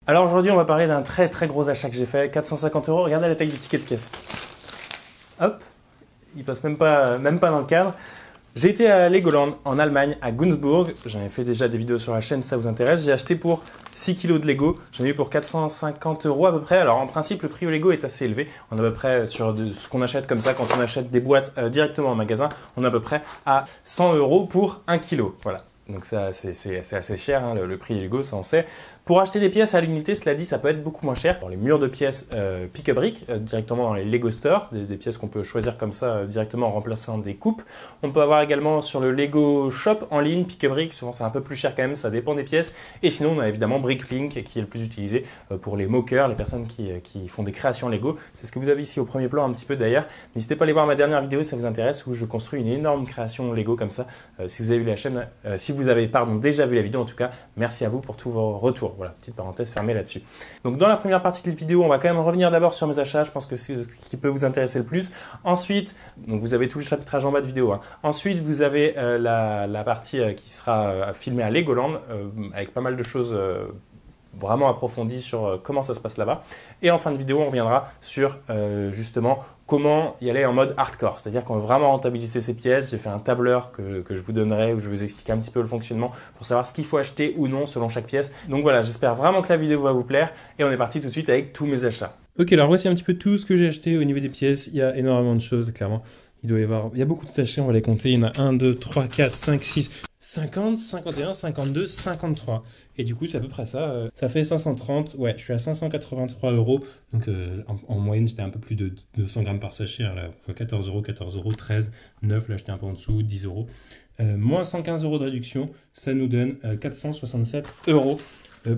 Alors aujourd'hui, on va parler d'un très gros achat que j'ai fait, 450 €. Regardez la taille du ticket de caisse. Hop, il passe même pas dans le cadre. J'ai été à Legoland en Allemagne, à Günzburg. J'en ai fait déjà des vidéos sur la chaîne si ça vous intéresse. J'ai acheté pour 6 kilos de Lego. J'en ai eu pour 450 € à peu près. Alors en principe, le prix au Lego est assez élevé. On est à peu près sur ce qu'on achète comme ça quand on achète des boîtes directement en magasin. On est à peu près à 100 € pour 1 kilo. Voilà. Donc ça, c'est assez cher, hein, le prix Lego, ça on sait. Pour acheter des pièces à l'unité, cela dit, ça peut être beaucoup moins cher. Pour les murs de pièces pick-a-brick, directement dans les Lego Store, des pièces qu'on peut choisir comme ça directement en remplaçant des coupes. On peut avoir également sur le Lego Shop en ligne, pick-a-brick, souvent c'est un peu plus cher quand même, ça dépend des pièces. Et sinon, on a évidemment Bricklink qui est le plus utilisé pour les mockers, les personnes qui font des créations Lego. C'est ce que vous avez ici au premier plan un petit peu d'ailleurs. N'hésitez pas à aller voir ma dernière vidéo si ça vous intéresse, où je construis une énorme création Lego comme ça. Si vous avez vu la chaîne, si vous avez déjà vu la vidéo en tout cas, merci à vous pour tous vos retours. Voilà, petite parenthèse fermée là-dessus. Donc dans la première partie de la vidéo, on va quand même revenir d'abord sur mes achats, je pense que c'est ce qui peut vous intéresser le plus. Ensuite, donc vous avez tout le chapitrage en bas de vidéo, hein. Ensuite, vous avez la partie qui sera filmée à Legoland, avec pas mal de choses vraiment approfondies sur comment ça se passe là-bas. Et en fin de vidéo, on reviendra sur justement comment y aller en mode hardcore. C'est-à-dire qu'on veut vraiment rentabiliser ces pièces. J'ai fait un tableur que je vous donnerai où je vais vous expliquer un petit peu le fonctionnement pour savoir ce qu'il faut acheter ou non selon chaque pièce. Donc voilà, j'espère vraiment que la vidéo va vous plaire et on est parti tout de suite avec tous mes achats. Ok, alors voici un petit peu tout ce que j'ai acheté au niveau des pièces. Il y a énormément de choses, clairement. Il y a beaucoup de sachets, on va les compter. Il y en a 1, 2, 3, 4, 5, 6, 50, 51, 52, 53. Et du coup, c'est à peu près ça. Ça fait 530. Ouais, je suis à 583 €. Donc en moyenne, j'étais un peu plus de 200 grammes par sachet. Là, fois 14 €, 14 €, 13, 9. Là, j'étais un peu en dessous, 10 €. Moins 115 € de réduction, ça nous donne 467 €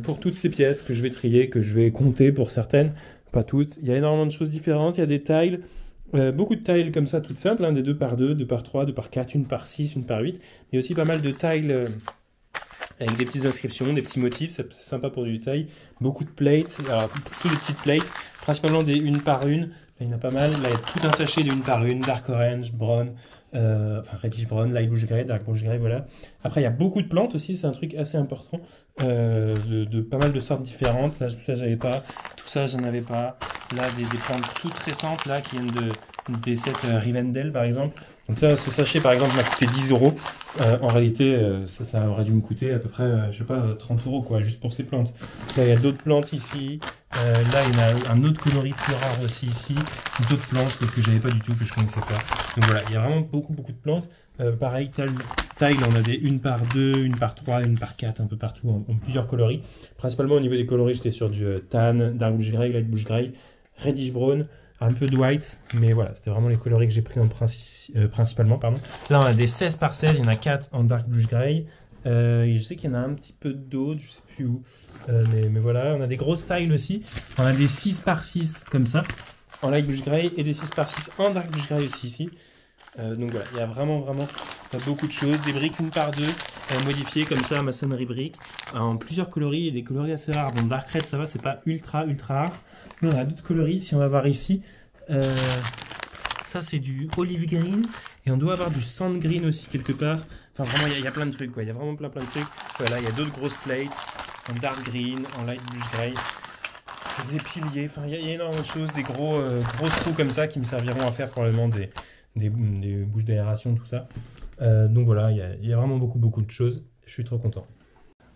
pour toutes ces pièces que je vais trier, que je vais compter pour certaines, pas toutes. Il y a énormément de choses différentes. Il y a des tiles. Beaucoup de tiles comme ça, toutes simples, hein, des 2 par 2, 2 par 3, 2 par 4, 1 par 6, 1 par 8. Mais aussi pas mal de tiles avec des petites inscriptions, des petits motifs, c'est sympa pour du détail. Beaucoup de plates, alors plutôt des petites plates, principalement des 1 par 1. Là, il y en a pas mal. Là, il y a tout un sachet de 1 par 1, dark orange, brown, reddish brown, light bluish gray, dark bluish gray, voilà. Après, il y a beaucoup de plantes aussi, c'est un truc assez important, de pas mal de sortes différentes. Là, ça, j'avais pas. Tout ça, j'en avais pas. Là, des plantes toutes récentes, là, qui viennent des sets Rivendell, par exemple. Donc ça, ce sachet, par exemple, m'a coûté 10 €. En réalité, ça aurait dû me coûter à peu près, je sais pas, 30 € quoi, juste pour ces plantes. Là, il y a d'autres plantes ici. Là, il y en a un autre coloris plus rare aussi ici. D'autres plantes que j'avais pas du tout, que je connaissais pas. Donc voilà, il y a vraiment beaucoup de plantes. Pareil, tile, on a des 1 par 2, 1 par 3, 1 par 4, un peu partout, en plusieurs coloris. Principalement au niveau des coloris, j'étais sur du tan, dark bluish gray, light bluish gray, reddish brown, un peu de white, mais voilà, c'était vraiment les coloris que j'ai pris principalement. Pardon. Là, on a des 16 par 16, il y en a 4 en dark bluish gray. Je sais qu'il y en a un petit peu d'autres, je sais plus où, mais voilà, on a des grosses tiles aussi. On a des 6 par 6 comme ça, en light bluish gray, et des 6 par 6 en dark bluish gray aussi ici. Donc voilà, il y a vraiment beaucoup de choses. Des briques 1 par 2 modifiées comme ça, maçonnerie brique, en plusieurs coloris et des coloris assez rares. Bon, Dark Red, ça va, c'est pas ultra rare. Mais on a d'autres coloris, si on va voir ici. Ça, c'est du olive green et on doit avoir du sand green aussi quelque part. Enfin, vraiment, il y a plein de trucs, quoi. Il y a vraiment plein de trucs. Voilà, il y a d'autres grosses plates en dark green, en light bluish gray. Des piliers, enfin, il y a énormément de choses, des gros trous comme ça qui me serviront à faire probablement des bouches d'aération, tout ça. Donc voilà, il y a vraiment beaucoup de choses. Je suis trop content.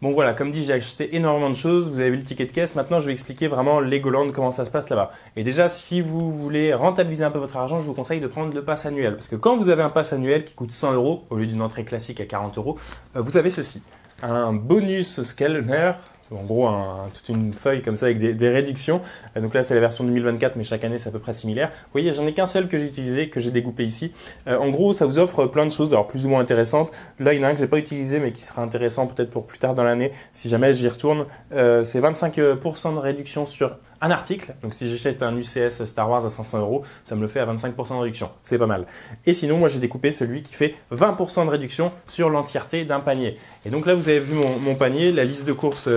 Bon voilà, comme dit, j'ai acheté énormément de choses. Vous avez vu le ticket de caisse. Maintenant, je vais expliquer vraiment Legoland, comment ça se passe là-bas. Et déjà, si vous voulez rentabiliser un peu votre argent, je vous conseille de prendre le pass annuel. Parce que quand vous avez un pass annuel qui coûte 100 € au lieu d'une entrée classique à 40 €, vous avez ceci. Un bonus Skelner. En gros, toute une feuille comme ça avec des réductions. Donc là, c'est la version 2024, mais chaque année, c'est à peu près similaire. Vous voyez, j'en ai qu'un seul que j'ai utilisé, que j'ai découpé ici. En gros, ça vous offre plein de choses, alors plus ou moins intéressantes. Là, il y en a un que j'ai pas utilisé, mais qui sera intéressant peut-être pour plus tard dans l'année, si jamais j'y retourne. C'est 25% de réduction sur un article. Donc si j'achète un UCS Star Wars à 500 €, ça me le fait à 25% de réduction. C'est pas mal. Et sinon, moi, j'ai découpé celui qui fait 20% de réduction sur l'entièreté d'un panier. Et donc là, vous avez vu mon panier, la liste de courses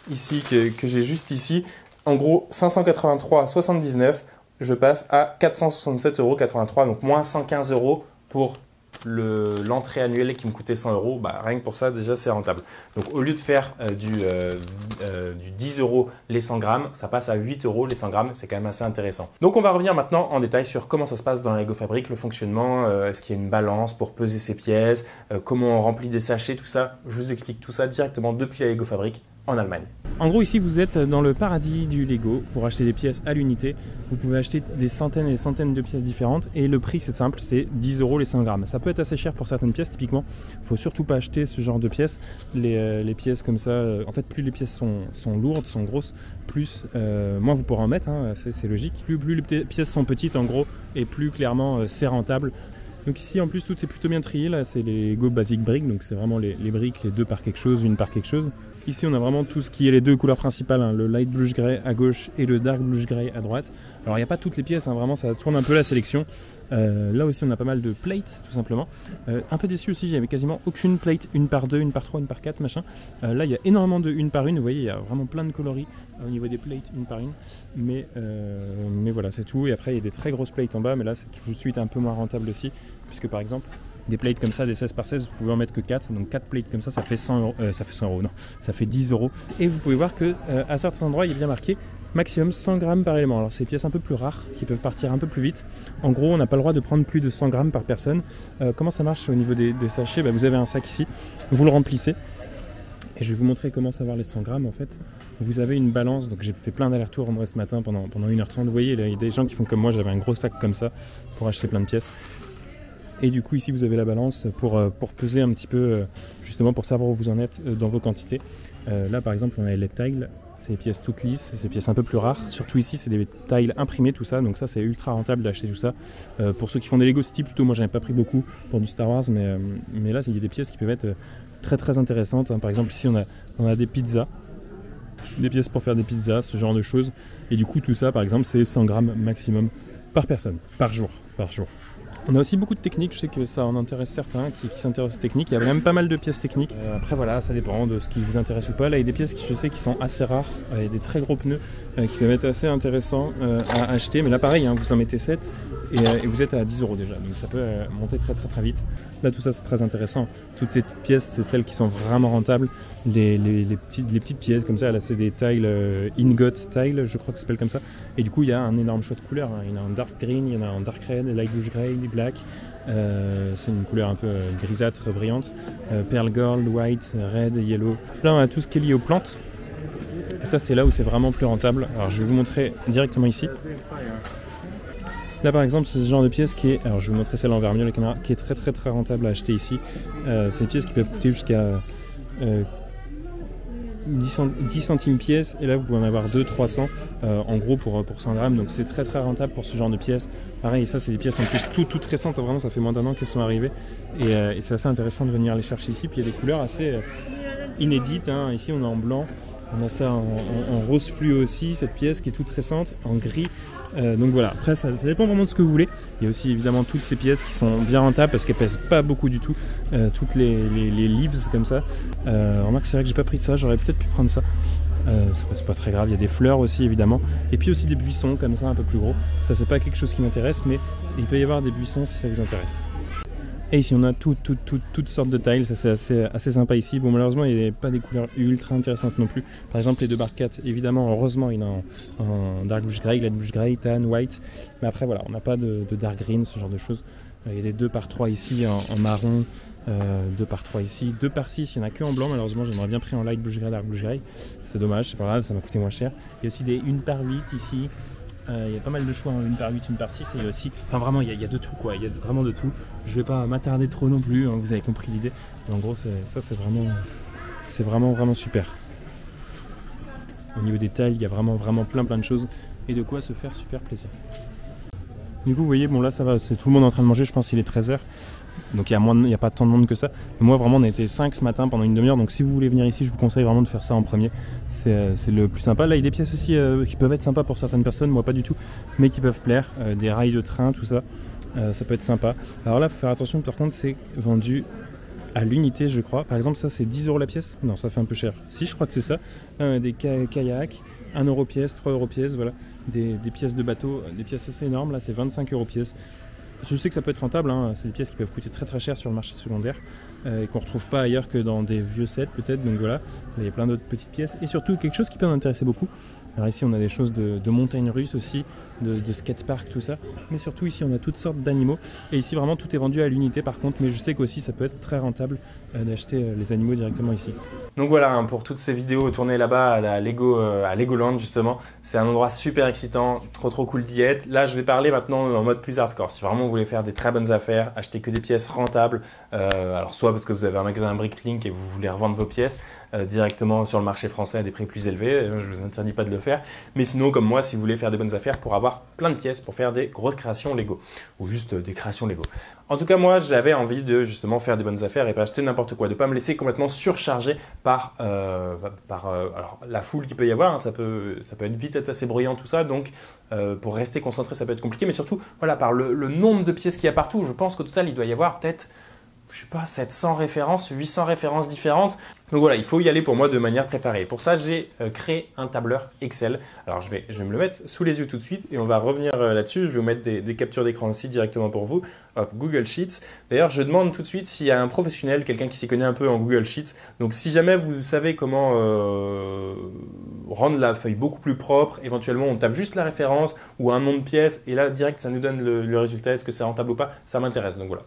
ici que j'ai juste ici. En gros, 583,79 €, je passe à 467,83 €, donc moins 115 € pour l'entrée annuelle qui me coûtait 100 €, bah, rien que pour ça, déjà, c'est rentable. Donc, au lieu de faire du 10 € les 100 grammes, ça passe à 8 € les 100 grammes. C'est quand même assez intéressant. Donc, on va revenir maintenant en détail sur comment ça se passe dans la Lego Fabric, le fonctionnement, est-ce qu'il y a une balance pour peser ses pièces, comment on remplit des sachets, tout ça. Je vous explique tout ça directement depuis la Lego Fabric en Allemagne. En gros, ici, vous êtes dans le paradis du Lego pour acheter des pièces à l'unité. Vous pouvez acheter des centaines et des centaines de pièces différentes et le prix, c'est simple, c'est 10 € les 100 grammes. Ça peut être assez cher pour certaines pièces, typiquement. Il ne faut surtout pas acheter ce genre de pièces. Les pièces comme ça, en fait, plus les pièces sont lourdes, sont grosses, plus, moins vous pourrez en mettre, hein, c'est logique. Plus les pièces sont petites, en gros, et plus clairement, c'est rentable. Donc ici, en plus, tout est plutôt bien trié. Là, c'est les Lego Basic Brick, donc c'est vraiment les briques, les deux par quelque chose, une par quelque chose. Ici, on a vraiment tout ce qui est les deux couleurs principales, hein, le light bluish grey à gauche et le dark bluish grey à droite. Alors, il n'y a pas toutes les pièces, hein, vraiment, ça tourne un peu la sélection. Là aussi, on a pas mal de plates, tout simplement. Un peu déçu aussi, j'avais quasiment aucune plate, une par deux, une par trois, une par quatre, machin. Là, il y a énormément de une par une. Vous voyez, il y a vraiment plein de coloris au niveau des plates, une par une. Mais voilà, c'est tout. Et après, il y a des très grosses plates en bas, mais là, c'est tout de suite un peu moins rentable aussi, puisque par exemple, des plates comme ça, des 16 par 16, vous pouvez en mettre que 4. Donc 4 plates comme ça, ça fait 100 €. Ça fait 100 €, non, ça fait 10 €. Et vous pouvez voir que à certains endroits, il est bien marqué maximum 100 grammes par élément. Alors c'est des pièces un peu plus rares qui peuvent partir un peu plus vite. En gros, on n'a pas le droit de prendre plus de 100 grammes par personne. Comment ça marche au niveau des sachets? Vous avez un sac ici, vous le remplissez. Et je vais vous montrer comment savoir les 100 grammes en fait. Vous avez une balance, donc j'ai fait plein d'allers-retours moi ce matin pendant 1h30. Vous voyez, il y a des gens qui font comme moi, j'avais un gros sac comme ça pour acheter plein de pièces. Et du coup ici vous avez la balance pour peser un petit peu, justement pour savoir où vous en êtes dans vos quantités. Là par exemple on a les tiles, c'est des pièces toutes lisses, c'est des pièces un peu plus rares. Surtout ici c'est des tiles imprimées tout ça, donc ça c'est ultra rentable d'acheter tout ça. Pour ceux qui font des Lego City plutôt, moi j'en ai pas pris beaucoup pour du Star Wars, mais là il y a des pièces qui peuvent être très très intéressantes. Par exemple ici on a des pizzas, des pièces pour faire des pizzas, ce genre de choses. Et du coup tout ça par exemple c'est 100 grammes maximum par personne, par jour. On a aussi beaucoup de techniques, je sais que ça en intéresse certains qui s'intéressent aux techniques, il y a même pas mal de pièces techniques. Après voilà, ça dépend de ce qui vous intéresse ou pas. Là il y a des pièces qui je sais qui sont assez rares, il y a des très gros pneus qui peuvent être assez intéressants à acheter, mais là pareil, hein, vous en mettez 7 et vous êtes à 10 € déjà, donc ça peut monter très très très vite. Là tout ça c'est très intéressant, toutes ces pièces c'est celles qui sont vraiment rentables, les petites pièces comme ça, là c'est des tiles ingot tile, je crois que ça s'appelle comme ça, et du coup il y a un énorme choix de couleurs, hein. Il y en a en dark green, il y en a en dark red, light bluish grey, black, c'est une couleur un peu grisâtre, brillante, pearl gold, white, red, yellow. Là on a tout ce qui est lié aux plantes, et ça c'est là où c'est vraiment plus rentable. Alors je vais vous montrer directement ici. Là par exemple c'est ce genre de pièce qui est, alors je vais vous montrer celle en mieux la caméra, qui est très très très rentable à acheter ici. C'est des pièces qui peuvent coûter jusqu'à 10 centimes pièce, et là vous pouvez en avoir 200-300 en gros pour 100 grammes, donc c'est très très rentable pour ce genre de pièces. Pareil, ça c'est des pièces en plus toutes récentes, vraiment ça fait moins d'un an qu'elles sont arrivées, et c'est assez intéressant de venir les chercher ici. Puis il y a des couleurs assez inédites, hein. Ici on est en blanc, on a ça en rose fluo aussi, cette pièce qui est toute récente, en gris. Donc voilà, après ça dépend vraiment de ce que vous voulez. Il y a aussi évidemment toutes ces pièces qui sont bien rentables parce qu'elles pèsent pas beaucoup du tout, toutes les leaves comme ça. Remarque, c'est vrai que j'ai pas pris de ça, j'aurais peut-être pu prendre ça. C'est pas très grave. Il y a des fleurs aussi évidemment, et puis aussi des buissons comme ça un peu plus gros. Ça c'est pas quelque chose qui m'intéresse, mais il peut y avoir des buissons si ça vous intéresse. Et ici on a toutes sortes de tiles, ça c'est assez sympa ici. Bon, malheureusement il n'y a pas des couleurs ultra intéressantes non plus. Par exemple les deux barquettes, évidemment, heureusement il y en a en dark bluish grey, light bluish grey, tan, white. Mais après voilà, on n'a pas de dark green, ce genre de choses. Il y a des 2 par 3 ici en marron, 2 par 3 ici, 2 par 6, il n'y en a que en blanc malheureusement. J'aimerais bien pris en light bluish grey, dark bluish grey. C'est dommage, c'est pas grave, ça m'a coûté moins cher. Il y a aussi des 1 par 8 ici. Il y a pas mal de choix en 1 par 8, 1 par 6, et aussi, enfin vraiment il y a de tout quoi, il y a vraiment de tout. Je vais pas m'attarder trop non plus, hein, vous avez compris l'idée. Mais en gros c'est vraiment super. Au niveau des tailles, il y a vraiment plein de choses et de quoi se faire super plaisir. Du coup vous voyez, bon là ça va, c'est tout le monde en train de manger, je pense qu'il est 13h. Donc il n'y a pas tant de monde que ça. Mais moi vraiment on a été 5 ce matin pendant une demi-heure, donc si vous voulez venir ici je vous conseille vraiment de faire ça en premier. C'est le plus sympa. Là il y a des pièces aussi qui peuvent être sympas pour certaines personnes, moi pas du tout, mais qui peuvent plaire, des rails de train, tout ça, ça peut être sympa. Alors là il faut faire attention, par contre c'est vendu à l'unité je crois. Par exemple ça c'est 10 € la pièce, non ça fait un peu cher. Si, je crois que c'est ça. Des kayaks, 1 € pièce, 3 € pièce, voilà. Des pièces de bateau, des pièces assez énormes, là c'est 25 € pièce. je sais que ça peut être rentable, hein. C'est des pièces qui peuvent coûter très très cher sur le marché secondaire et qu'on ne retrouve pas ailleurs que dans des vieux sets peut-être, donc voilà, il y a plein d'autres petites pièces et surtout quelque chose qui peut m'intéresser beaucoup. Alors ici on a des choses de montagnes russes aussi, de skatepark, tout ça, mais surtout ici on a toutes sortes d'animaux et ici vraiment tout est vendu à l'unité par contre, mais je sais qu'aussi ça peut être très rentable d'acheter les animaux directement ici. Donc voilà, hein, pour toutes ces vidéos tournées là-bas à Legoland justement, c'est un endroit super excitant, trop cool d'y être. Là je vais parler maintenant en mode plus hardcore, si vraiment vous voulez faire des très bonnes affaires, acheter que des pièces rentables, alors soit parce que vous avez un magasin Bricklink et vous voulez revendre vos pièces directement sur le marché français à des prix plus élevés, je vous interdis pas de le faire, mais sinon comme moi si vous voulez faire des bonnes affaires pour avoir plein de pièces, pour faire des grosses créations Lego, ou juste des créations Lego. En tout cas moi j'avais envie de justement faire des bonnes affaires et pas acheter n'importe quoi, de pas me laisser complètement surcharger par alors, la foule qu'il peut y avoir, hein, ça peut être vite être assez bruyant tout ça, donc pour rester concentré ça peut être compliqué, mais surtout voilà, par le nombre de pièces qu'il y a partout, je pense qu'au total il doit y avoir peut-être, je sais pas, 700 références, 800 références différentes. Donc voilà, il faut y aller pour moi de manière préparée. Pour ça, j'ai créé un tableur Excel. Alors je vais me le mettre sous les yeux tout de suite et on va revenir là-dessus. Je vais vous mettre des captures d'écran aussi directement pour vous. Hop, Google Sheets. D'ailleurs, je demande tout de suite s'il y a un professionnel, quelqu'un qui s'y connaît un peu en Google Sheets. Donc si jamais vous savez comment rendre la feuille beaucoup plus propre, éventuellement on tape juste la référence ou un nom de pièce et là direct ça nous donne le résultat, est-ce que c'est rentable ou pas, ça m'intéresse. Donc voilà,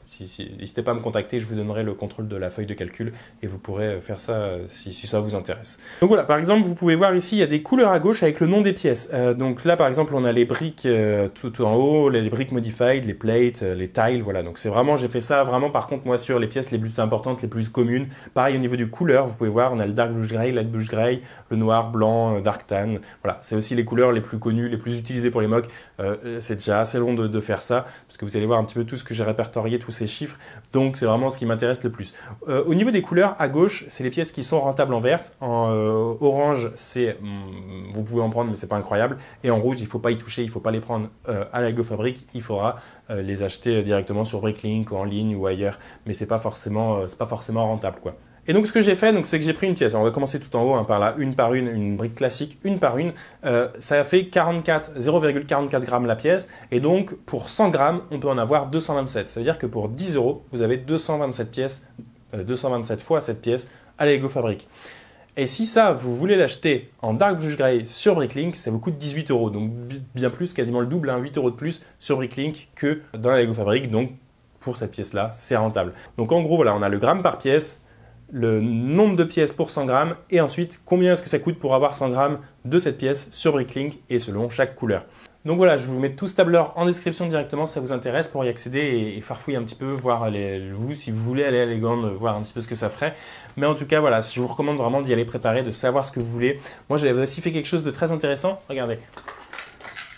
n'hésitez pas à me contacter, je vous donnerai le contrôle de la feuille de calcul et vous pourrez faire ça si ça vous intéresse. Donc voilà, par exemple, vous pouvez voir ici, il y a des couleurs à gauche avec le nom des pièces. Donc là, par exemple, on a les briques tout en haut, les briques modified, les plates, les tiles, voilà. Donc c'est vraiment, j'ai fait ça vraiment, par contre, moi, sur les pièces les plus importantes, les plus communes. Pareil, au niveau du couleur, vous pouvez voir, on a le dark blush gray, light blush gray, le noir, blanc, dark tan. Voilà, c'est aussi les couleurs les plus connues, les plus utilisées pour les mocks. C'est déjà assez long de faire ça, parce que vous allez voir un petit peu tout ce que j'ai répertorié, tous ces chiffres. Donc c'est vraiment ce qui m'intéresse le plus. Au niveau des couleurs, à gauche, c'est les pièces qui sont rentables en verte. En orange, vous pouvez en prendre, mais c'est pas incroyable. Et en rouge, il faut pas y toucher, il faut pas les prendre à Lego Fabric. Il faudra les acheter directement sur Bricklink ou en ligne ou ailleurs. Mais c'est pas forcément rentable, quoi. Et donc ce que j'ai fait, c'est que j'ai pris une pièce. Alors, on va commencer tout en haut, hein, par là, une par une brique classique, une par une. Ça fait 0,44 grammes la pièce. Et donc pour 100 grammes, on peut en avoir 227. Ça veut dire que pour 10 €, vous avez 227 pièces, 227 fois cette pièce à Lego Fabric. Et si ça, vous voulez l'acheter en Dark Blush Gray sur Bricklink, ça vous coûte 18 €. Donc bien plus, quasiment le double, hein, 8 € de plus sur Bricklink que dans la Lego Fabric. Donc pour cette pièce-là, c'est rentable. Donc en gros, voilà, on a le gramme par pièce, le nombre de pièces pour 100 grammes et ensuite combien est-ce que ça coûte pour avoir 100 grammes de cette pièce sur Bricklink et selon chaque couleur. Donc voilà, je vous mets tout ce tableur en description directement si ça vous intéresse pour y accéder et farfouiller un petit peu, voir vous si vous voulez aller à Legoland, voir un petit peu ce que ça ferait. Mais en tout cas, voilà, je vous recommande vraiment d'y aller préparer, de savoir ce que vous voulez. Moi, j'avais aussi fait quelque chose de très intéressant. Regardez.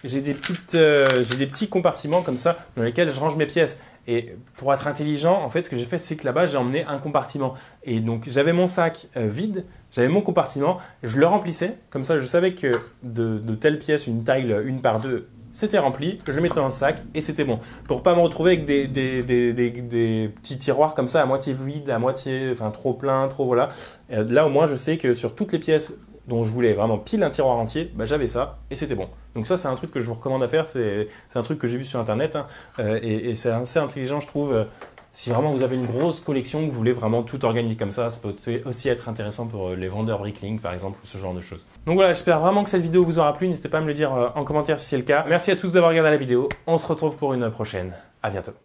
J'ai des petits compartiments comme ça dans lesquels je range mes pièces. Et pour être intelligent, en fait, ce que j'ai fait, c'est que là-bas, j'ai emmené un compartiment. Et donc, j'avais mon sac vide, j'avais mon compartiment, je le remplissais. Comme ça, je savais que de telle pièce, une taille 1 par 2, c'était rempli. Je le mettais dans le sac et c'était bon. Pour pas me retrouver avec des petits tiroirs comme ça, à moitié vides, à moitié, enfin trop plein, trop voilà. Et là, au moins, je sais que sur toutes les pièces dont je voulais vraiment pile un tiroir entier, bah, j'avais ça et c'était bon. Donc ça, c'est un truc que je vous recommande à faire, c'est un truc que j'ai vu sur internet, hein, et c'est assez intelligent, je trouve. Si vraiment vous avez une grosse collection, que vous voulez vraiment tout organiser comme ça peut aussi être intéressant pour les vendeurs Bricklink par exemple, ou ce genre de choses. Donc voilà, j'espère vraiment que cette vidéo vous aura plu, n'hésitez pas à me le dire en commentaire si c'est le cas. Merci à tous d'avoir regardé la vidéo, on se retrouve pour une prochaine, à bientôt.